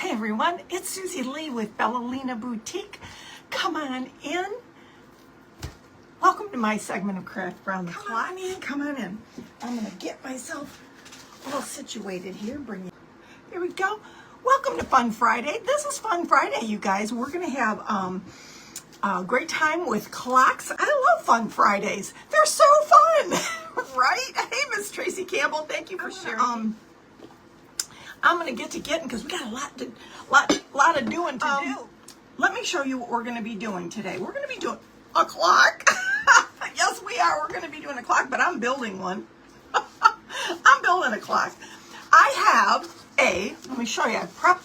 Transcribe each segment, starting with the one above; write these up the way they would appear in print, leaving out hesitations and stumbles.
Hey everyone, it's Susie Lee with LINA Boutique. Come on in. Welcome to my segment of Craft Around the Clock. Come on in. I'm going to get myself all situated here. Here we go. Welcome to Fun Friday. This is Fun Friday, you guys. We're going to have a great time with clocks. I love Fun Fridays. They're so fun, right? Hey, Miss Tracy Campbell, thank you for sharing. I'm going to get to getting because we got a lot of doing to do. Let me show you what we're going to be doing today. We're going to be doing a clock. Yes, we are. We're going to be doing a clock, but I'm building one. I'm building a clock. I have let me show you. I prepped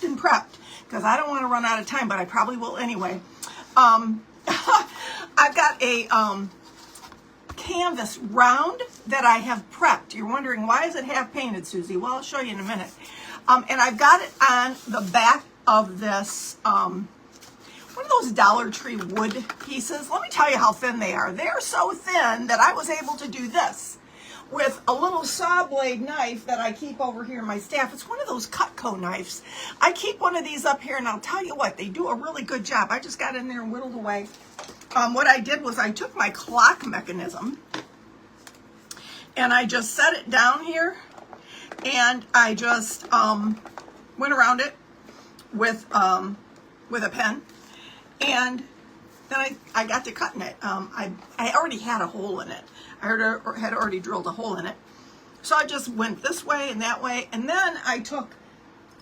because I don't want to run out of time, but I probably will anyway. I've got a canvas round that I have prepped. You're wondering, why is it half painted, Susie? Well, I'll show you in a minute. And I've got it on the back of this, one of those Dollar Tree wood pieces. Let me tell you how thin they are. They're so thin that I was able to do this with a little saw blade knife that I keep over here in my staff. It's one of those Cutco knives. I keep one of these up here, and I'll tell you what, they do a really good job. I just got in there and whittled away. What I did was I took my clock mechanism and I just set it down here, and I just went around it with a pen, and then I got to cutting it. I already had a hole in it. I had already drilled a hole in it. So I just went this way and that way, and then I took,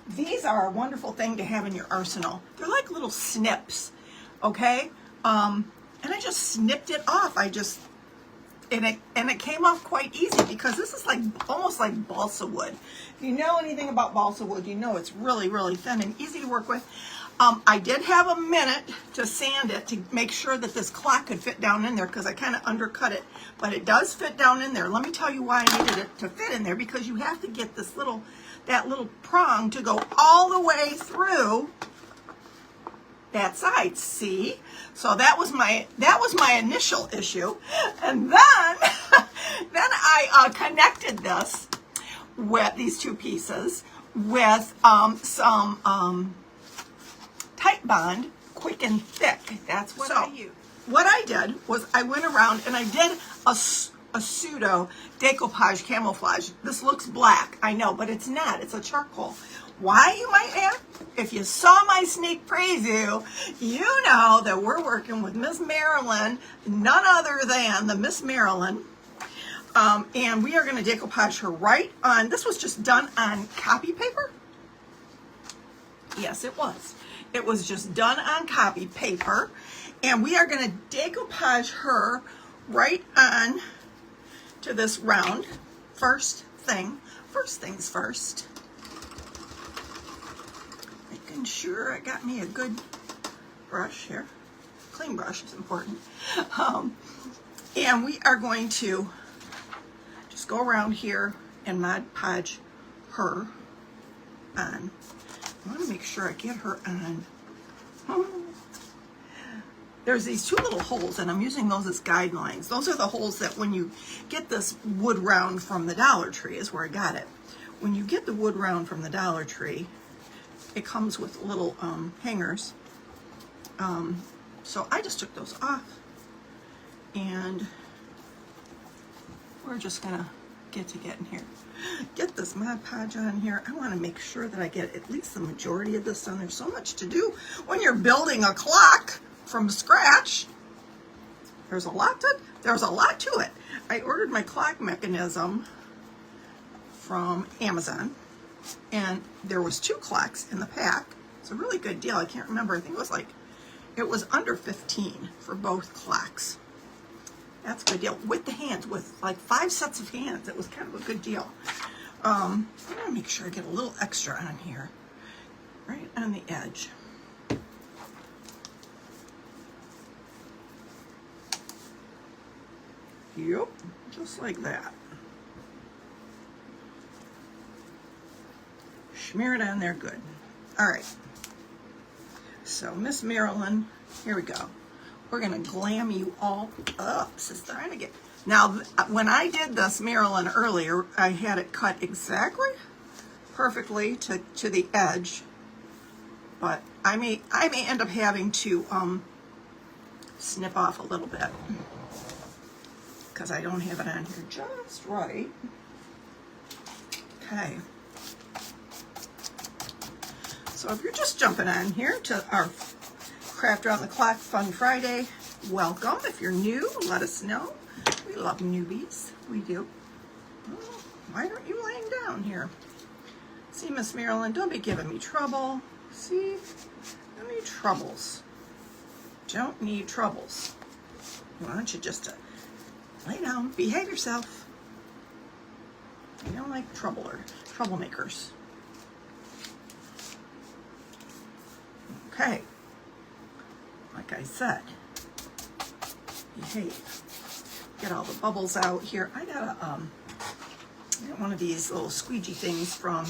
these are a wonderful thing to have in your arsenal. They're like little snips, okay? And I just snipped it off. And it came off quite easy because this is like almost like balsa wood. If you know anything about balsa wood, you know it's really, really thin and easy to work with. I did have a minute to sand it to make sure that this clock could fit down in there because I kind of undercut it, but it does fit down in there. Let me tell you why I needed it to fit in there, because you have to get this that little prong to go all the way through that side. See? So that was my initial issue, and then I connected this with these two pieces with some Tight Bond Quick and Thick. That's what I used. What I did was I went around and I did a pseudo decoupage camouflage. This looks black, I know, but it's not. It's a charcoal. Why, you might ask? If you saw my sneak preview, you know that we're working with Miss Marilyn, none other than the Miss Marilyn. And we are going to decoupage her right on, this was just done on copy paper. Yes, it was. It was just done on copy paper. And we are going to decoupage her right on to this round. First things first. Making sure I got me a good brush here. Clean brush is important. And we are going to just go around here and Mod Podge her on. I want to make sure I get her on. There's these two little holes, and I'm using those as guidelines. Those are the holes that when you get this wood round from the Dollar Tree is where I got it. When you get the wood round from the Dollar Tree, it comes with little hangers. So I just took those off, and we're just gonna get in here. Get this Mod Podge on here. I want to make sure that I get at least the majority of this done. There's so much to do when you're building a clock from scratch. There's a lot to it. I ordered my clock mechanism from Amazon, and there was 2 clocks in the pack. It's a really good deal. I can't remember. I think it was under 15 for both clocks. That's a good deal. With the hands, with like 5 sets of hands. It was kind of a good deal. I'm going to make sure I get a little extra on here. Right on the edge. Yep, just like that. Smear it on there good. All right. So, Miss Marilyn, here we go. We're going to glam you all up, sister. Now, when I did this Marilyn earlier, I had it cut exactly perfectly to the edge but I may end up having to snip off a little bit because I don't have it on here just right. Okay. So if you're just jumping on here to our Craft Around the Clock Fun Friday, welcome. If you're new, let us know. We love newbies. We do. Oh, why aren't you laying down here? See, Miss Marilyn, don't be giving me trouble. See, don't need troubles. Don't need troubles. Why don't you just lay down, behave yourself. I don't like troublemakers. Okay. Like I said, behave. Get all the bubbles out here. I got one of these little squeegee things from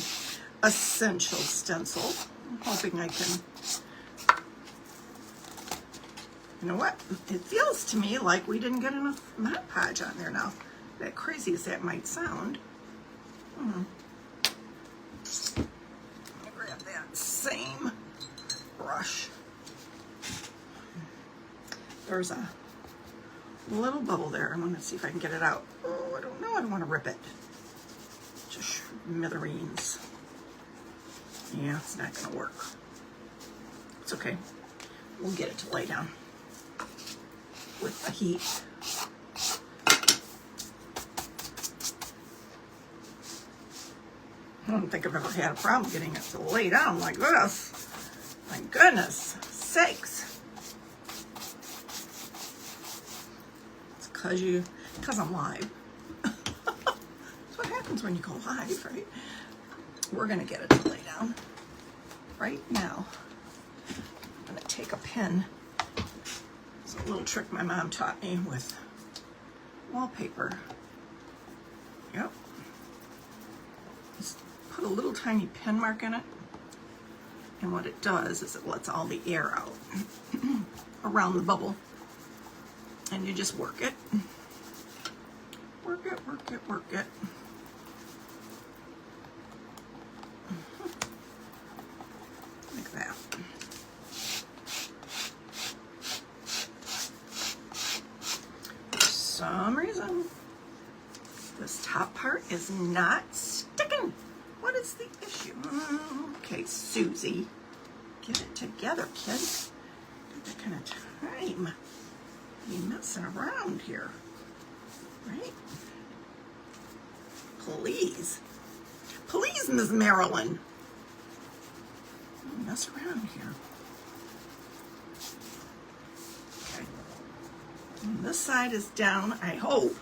Essential Stencil. I'm hoping I can. You know what? It feels to me like we didn't get enough Mod Podge on there now. That crazy as that might sound. I'm gonna grab that same brush. There's a little bubble there. I'm gonna see if I can get it out. Oh, I don't know. I don't want to rip it. Just smithereens. Yeah, it's not gonna work. It's okay. We'll get it to lay down with the heat. I don't think I've ever had a problem getting it to lay down like this. My goodness sakes. It's because I'm live. That's what happens when you go live, right? We're gonna get it to lay down right now. I'm gonna take a pen. It's a little trick my mom taught me with wallpaper. Yep. Just put a little tiny pen mark in it. And what it does is it lets all the air out around the bubble. And you just work it. Work it, work it, work it. Like that. For some reason, this top part is not sticking. What is the issue? Okay, Susie, get it together, kid. Got that kind of time. You messing around here, right? Please, please, Ms. Marilyn. Don't mess around here. Okay. And this side is down, I hope.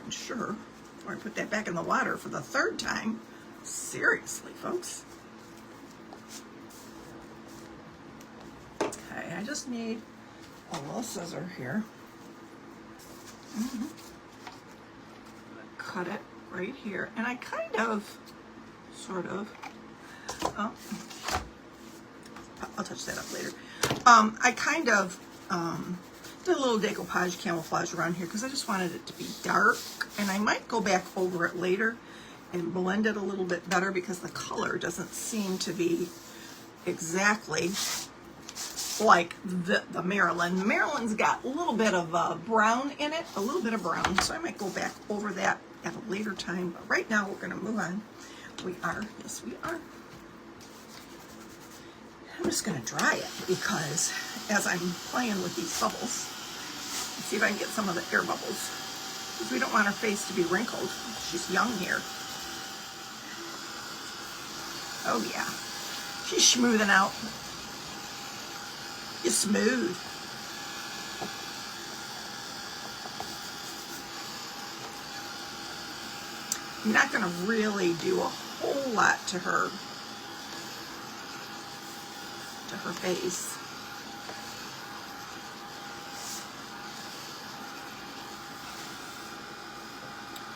I'm sure. Before I put that back in the water for the third time. Seriously, folks. Okay, I just need a little scissor here. Cut it right here. And I kind of, sort of, oh, I'll touch that up later. I kind of did a little decoupage camouflage around here because I just wanted it to be dark. And I might go back over it later and blend it a little bit better because the color doesn't seem to be exactly like the Marilyn. Marilyn's got a little bit of brown in it, a little bit of brown, so I might go back over that at a later time, but right now we're going to move on. Yes we are. I'm just going to dry it because as I'm playing with these bubbles, see if I can get some of the air bubbles, because we don't want her face to be wrinkled. She's young here. Oh yeah, she's smoothing out. You're smooth. I'm not going to really do a whole lot to her face.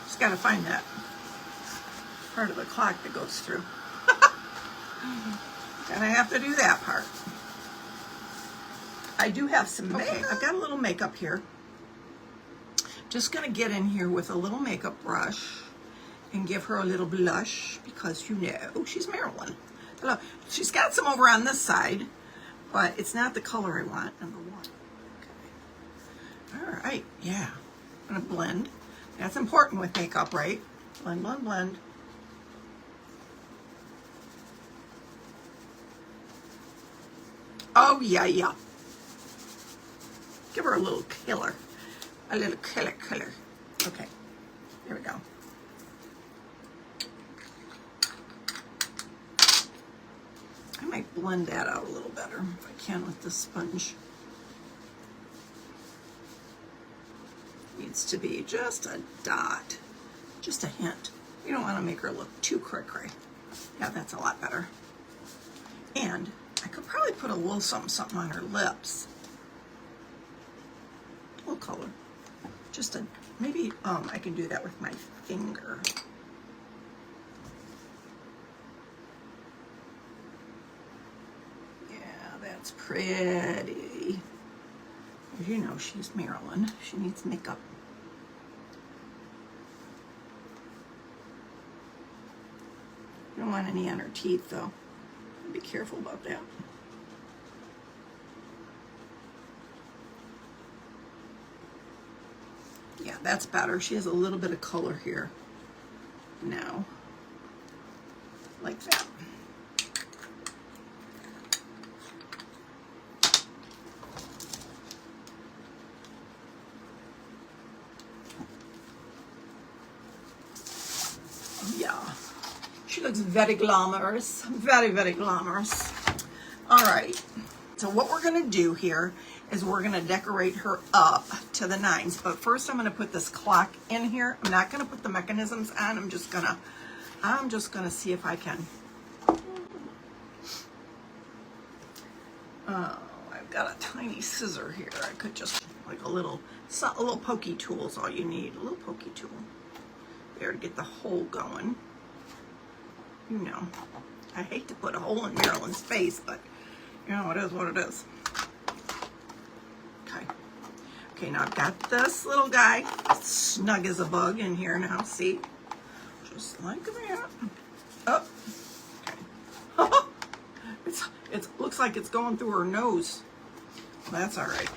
Just got to find that part of the clock that goes through. And I have to do that part. I do have some makeup. I've got a little makeup here. Just going to get in here with a little makeup brush and give her a little blush because you know she's Marilyn. Hello. She's got some over on this side, but it's not the color I want, number one. Okay. All right, yeah. I'm gonna blend. That's important with makeup, right? Blend, blend, blend. Oh, yeah, yeah. Give her a little killer. A little killer. Okay, here we go. I might blend that out a little better if I can with this sponge. Needs to be just a dot, just a hint. You don't want to make her look too cray-cray. Yeah, that's a lot better. And I could probably put a little something on her lips. A little color. Just a, maybe I can do that with my finger. Yeah, that's pretty. As you know, she's Marilyn. She needs makeup. You don't want any on her teeth, though. Be careful about that. Yeah, that's better. She has a little bit of color here now, like that. Yeah, she looks very glamorous, very, very glamorous. All right, so what we're gonna do here is we're gonna decorate her up to the nines, but first I'm gonna put this clock in here. I'm not gonna put the mechanisms on. I'm just gonna see if I can. I've got a tiny scissor here. I could just, like a little pokey tool is all you need. A little pokey tool there to get the hole going. You know, I hate to put a hole in Marilyn's face, but you know, it is what it is. Okay, now I've got this little guy snug as a bug in here now, see? Just like that. Oh, okay. It looks like it's going through her nose. That's all right.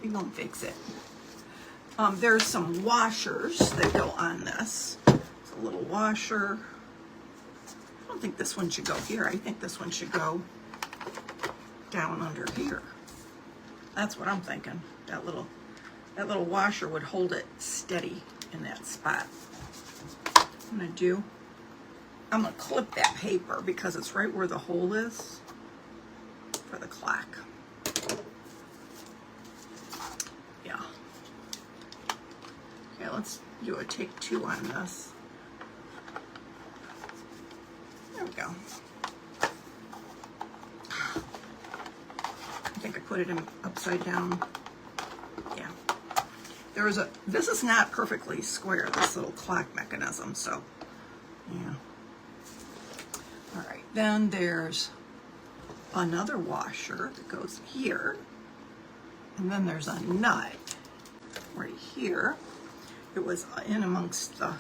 We gonna fix it. There's some washers that go on this. It's a little washer. I don't think this one should go here. I think this one should go down under here. That's what I'm thinking. That little washer would hold it steady in that spot. I'm gonna clip that paper because it's right where the hole is for the clock. Yeah. Okay, let's do a take two on this. There we go. I think I put it in upside down. Yeah. This is not perfectly square, this little clock mechanism, so yeah. All right, then there's another washer that goes here, and then there's a nut right here. It was in amongst the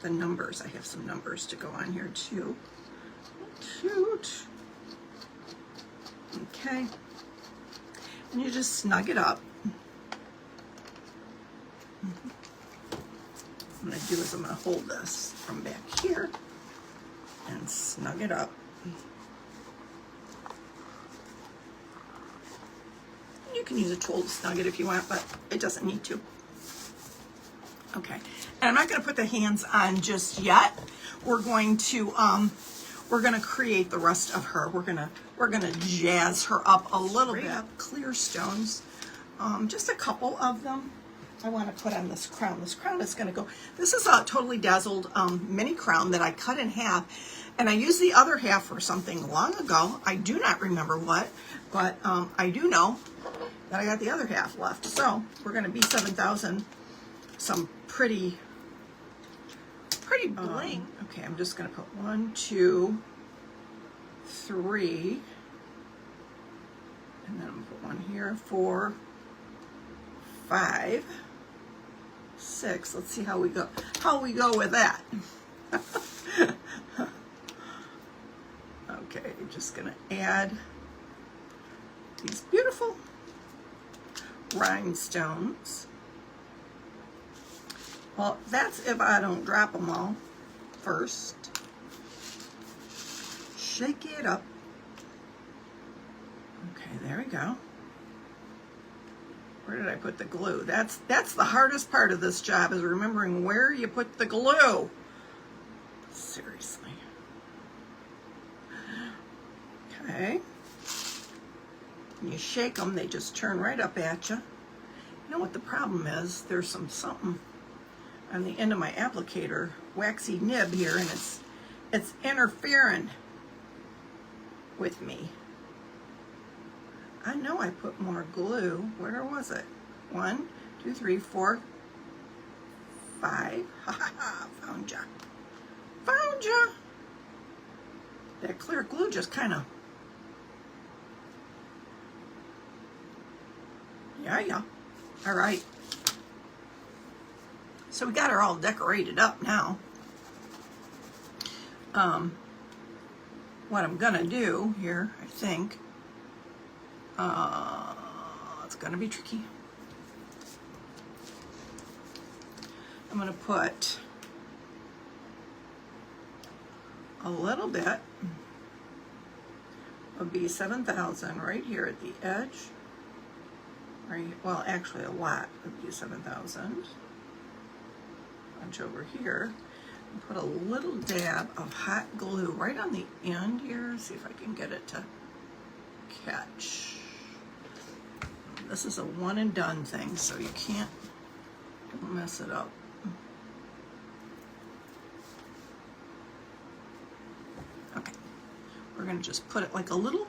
numbers. I have some numbers to go on here too. Cute. Okay, and you just snug it up. What I'm going to do is I'm going to hold this from back here and snug it up. You can use a tool to snug it if you want, but it doesn't need to. Okay, and I'm not going to put the hands on just yet. We're going to create the rest of her. We're gonna jazz her up a little bit. Clear stones, just a couple of them. I want to put on this crown. This crown is going to go. This is a totally dazzled mini crown that I cut in half, and I used the other half for something long ago. I do not remember what, but I do know that I got the other half left. So we're going to be 7,000. Some pretty bling. Okay, I'm just going to put 1, 2, 3, and then I'm going to put one here, 4, 5, 6. Let's see how we go with that. Okay, just gonna add these beautiful rhinestones. Well, that's if I don't drop them all first. Shake it up. Okay, there we go. Where did I put the glue? That's the hardest part of this job, is remembering where you put the glue. Seriously. Okay. When you shake them, they just turn right up at you. You know what the problem is? There's something on the end of my applicator, waxy nib here, and it's interfering with me. I know I put more glue. Where was it? 1, 2, 3, 4, 5. Ha ha ha! Found ya! Found ya! That clear glue just kind of. Yeah. All right. So we got her all decorated up now. What I'm gonna do here, I think, it's gonna be tricky. I'm gonna put a little bit of B7000 right here at the edge. Right, well, actually a lot of B7000. Bunch over here. And put a little dab of hot glue right on the end here. See if I can get it to catch. This is a one and done thing, so you can't mess it up. Okay, we're gonna just put it like a little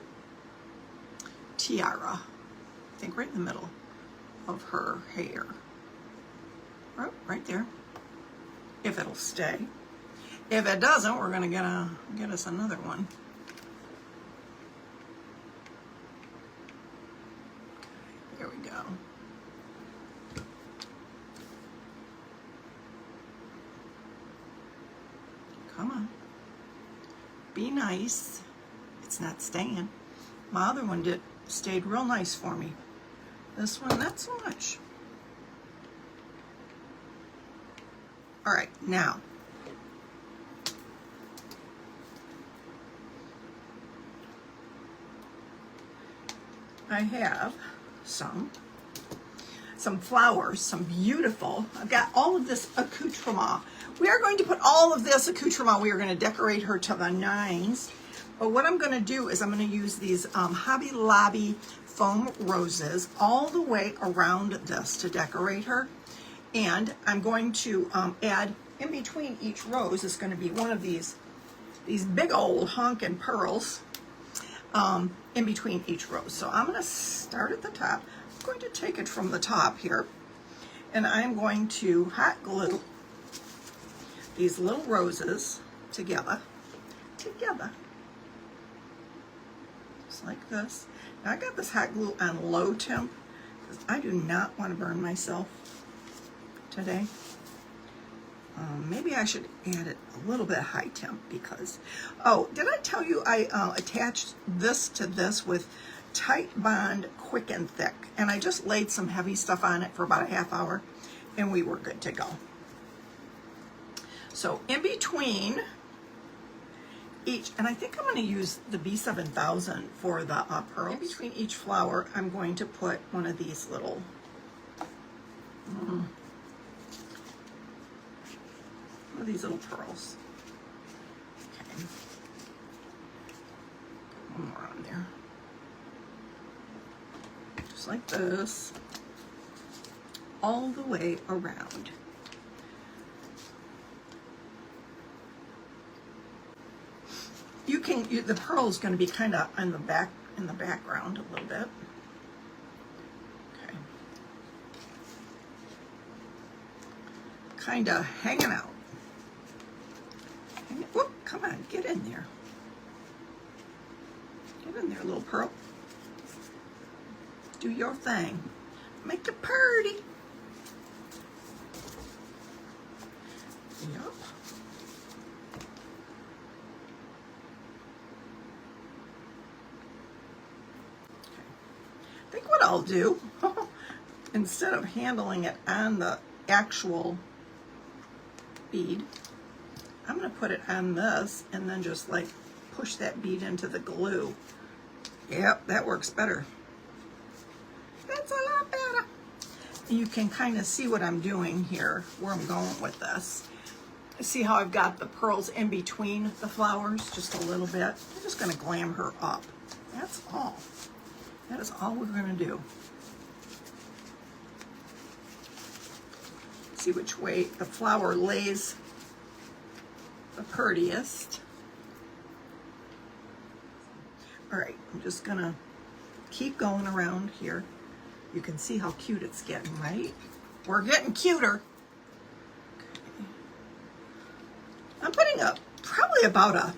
tiara, I think right in the middle of her hair. Right there, if it'll stay. If it doesn't, we're gonna get us another one. Okay, there we go. Come on. Be nice. It's not staying. My other one stayed real nice for me. This one, not so much. All right, now. I have some flowers, some beautiful. I've got all of this accoutrement. We are going to put all of this accoutrement. We are going to decorate her to the nines. But what I'm going to do is I'm going to use these Hobby Lobby foam roses all the way around this to decorate her. And I'm going to add in between each rose is going to be one of these big old honkin' pearls in between each rose. So I'm going to start at the top. I'm going to take it from the top here, and I'm going to hot glue these little roses together, just like this. Now I got this hot glue on low temp because I do not want to burn myself today. Maybe I should add it a little bit high temp because, oh, did I tell you I attached this to this with Tight Bond Quick and Thick, and I just laid some heavy stuff on it for about a half hour and we were good to go. So in between each, and I think I'm going to use the B7000 for the pearls. In between each flower, I'm going to put one of these little pearls. Okay. One more on there. Just like this. All the way around. The pearl is going to be kind of in the background a little bit. Okay. Kind of hanging out. Whoop, come on, get in there. Get in there, little pearl. Do your thing. Make it pretty. Yup. I'll do, instead of handling it on the actual bead, I'm going to put it on this and then just like push that bead into the glue. Yep, that works better. That's a lot better. You can kind of see what I'm doing here, where I'm going with this. See how I've got the pearls in between the flowers, just a little bit. I'm just going to glam her up. That's all. That is all we're going to do. See which way the flower lays the prettiest. All right, I'm just going to keep going around here. You can see how cute it's getting, right? We're getting cuter. Okay. I'm putting up probably about a,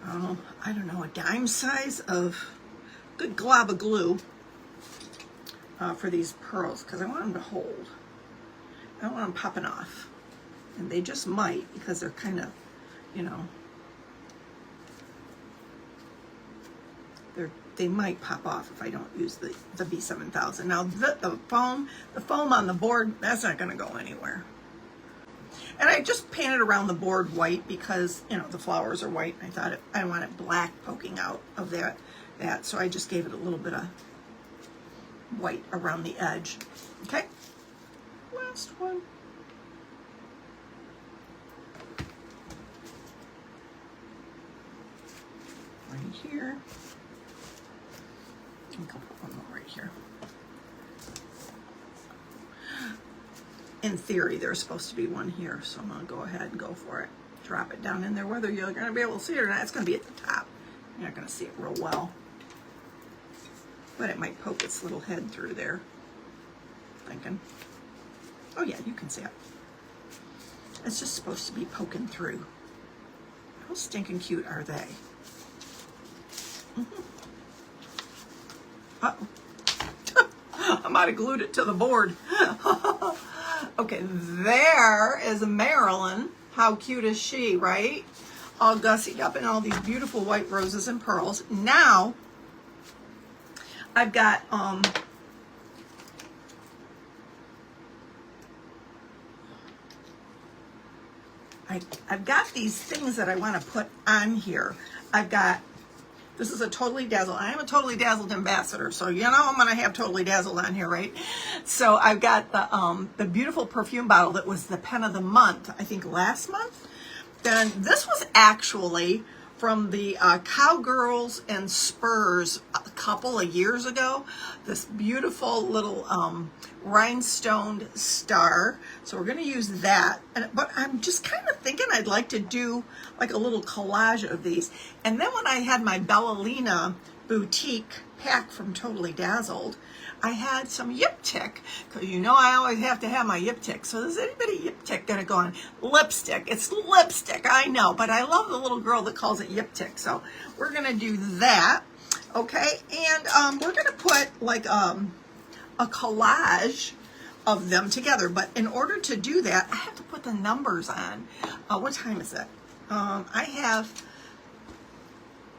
I don't know, a dime size of good glob of glue for these pearls, because I want them to hold. I don't want them popping off. And they just might, because they're kind of, you know, they might pop off if I don't use the B7000. Now the foam on the board, that's not going to go anywhere. And I just painted around the board white because, you know, the flowers are white. And I thought I wanted black poking out of that. So I just gave it a little bit of white around the edge. Okay, last one. Right here. I think I'll put one more right here. In theory, there's supposed to be one here, so I'm going to go ahead and go for it. Drop it down in there. Whether you're going to be able to see it or not, it's going to be at the top. You're not going to see it real well. But it might poke its little head through there. Thinking. Oh yeah, you can see it. It's just supposed to be poking through. How stinking cute are they? Uh-oh. I might have glued it to the board. Okay, there is Marilyn. How cute is she, right? All gussied up in all these beautiful white roses and pearls. Now, I've got, I've got these things that I want to put on here. I've got, this is a Totally Dazzled. I am a Totally Dazzled ambassador, so you know I'm going to have Totally Dazzled on here, right? So I've got the beautiful perfume bottle that was the pen of the month, I think last month. Then this was actually from the Cowgirls and Spurs a couple of years ago. This beautiful little rhinestoned star. So we're going to use that. But I'm just kind of thinking I'd like to do like a little collage of these. And then when I had my Ballerina boutique pack from Totally Dazzled, I had some Yip Tik, because you know I always have to have my Yip Tik. So is anybody Yip Tik going to go on? Lipstick. It's lipstick, I know, but I love the little girl that calls it Yip Tik. So we're going to do that, okay? And we're going to put like a collage of them together. But in order to do that, I have to put the numbers on. What time is it? I have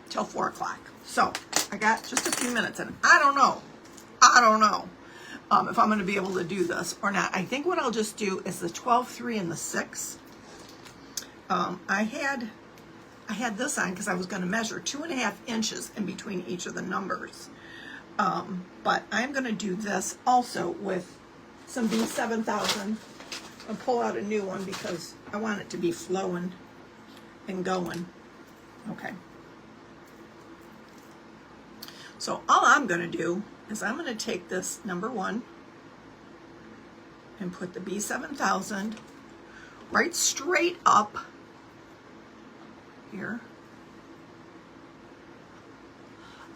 till 4 o'clock. So I got just a few minutes, and I don't know if I'm going to be able to do this or not. I think what I'll just do is the 12, 3, and the 6. I had this on because I was going to measure 2.5 inches in between each of the numbers. But I'm going to do this also with some B7000. I'll pull out a new one because I want it to be flowing and going. Okay. So all I'm going to do is I'm going to take this number 1 and put the B7000 right straight up here.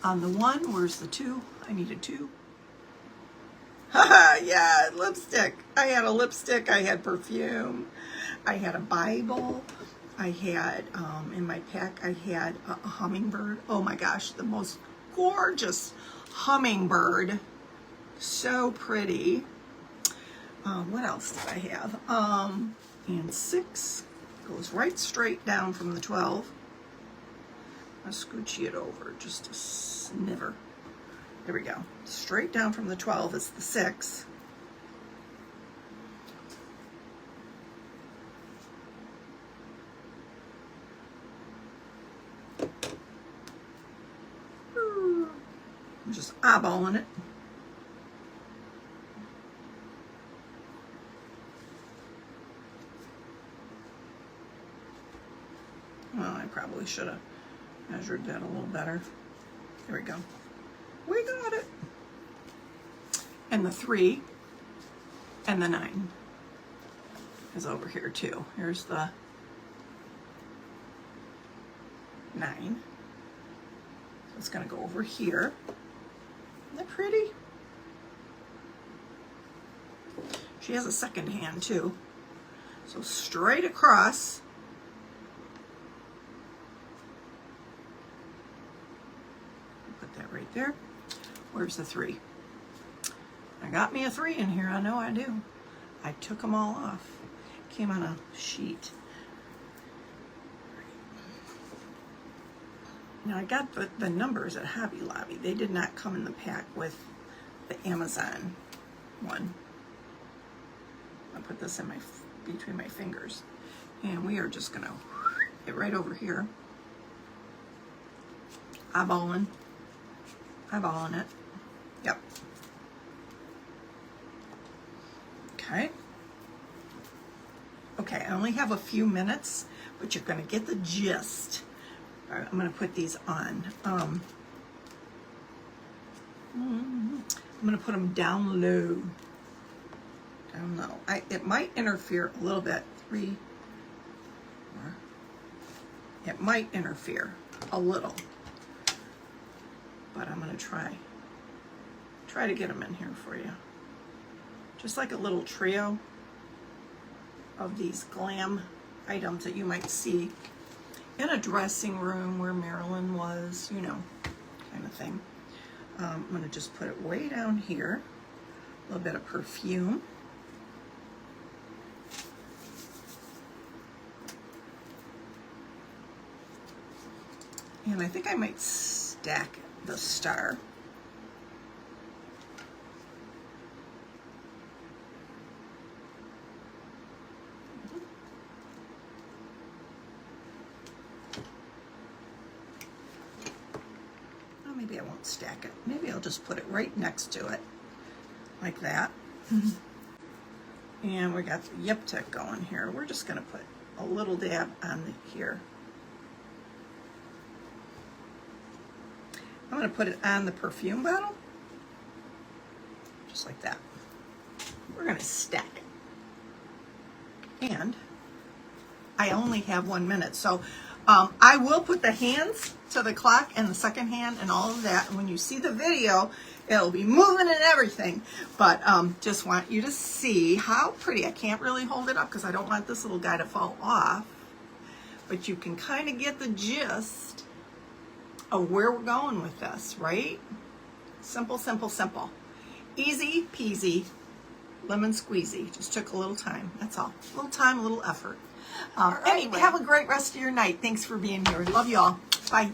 On the 1, where's the 2? I need a 2. Haha, yeah, lipstick. I had a lipstick, I had perfume, I had a Bible, I had, in my pack, I had a hummingbird. Oh my gosh, the most gorgeous hummingbird. So pretty. What else did I have? And 6 goes right straight down from the 12. I'll scoochie it over just a sniver. There we go. Straight down from the 12 is the 6. I'm just eyeballing it. Well, I probably should have measured that a little better. There we go. We got it. And the 3 and the 9 is over here too. Here's the 9. So it's going to go over here. Isn't that pretty? She has a second hand too. So straight across. Put that right there. Where's the 3? I got me a 3 in here. I know I do. I took them all off. Came on a sheet. Now I got the numbers at Hobby Lobby. They did not come in the pack with the Amazon one. I'll put this in between my fingers. And we are just gonna get right over here. Eyeballing it. Yep. Okay. Okay, I only have a few minutes, but you're gonna get the gist. All right, I'm gonna put these on. I'm gonna put them down low. Down low. It might interfere a little bit. 3, 4. It might interfere a little, but I'm gonna try to get them in here for you. Just like a little trio of these glam items that you might see in a dressing room where Marilyn was, you know, kind of thing. I'm gonna just put it way down here. A little bit of perfume. And I think I might stack the star. Maybe I won't stack it. Maybe I'll just put it right next to it, like that. And we got the Yip Tech going here. We're just gonna put a little dab on here. I'm gonna put it on the perfume bottle, just like that. We're gonna stack it. And I only have 1 minute, so I will put the hands to the clock and the second hand and all of that. And when you see the video, it'll be moving and everything. But just want you to see how pretty. I can't really hold it up because I don't want this little guy to fall off. But you can kind of get the gist of where we're going with this, right? Simple, simple, simple. Easy peasy, lemon squeezy. Just took a little time, that's all. A little time, a little effort. Anyway, have a great rest of your night. Thanks for being here. Love you all. Bye.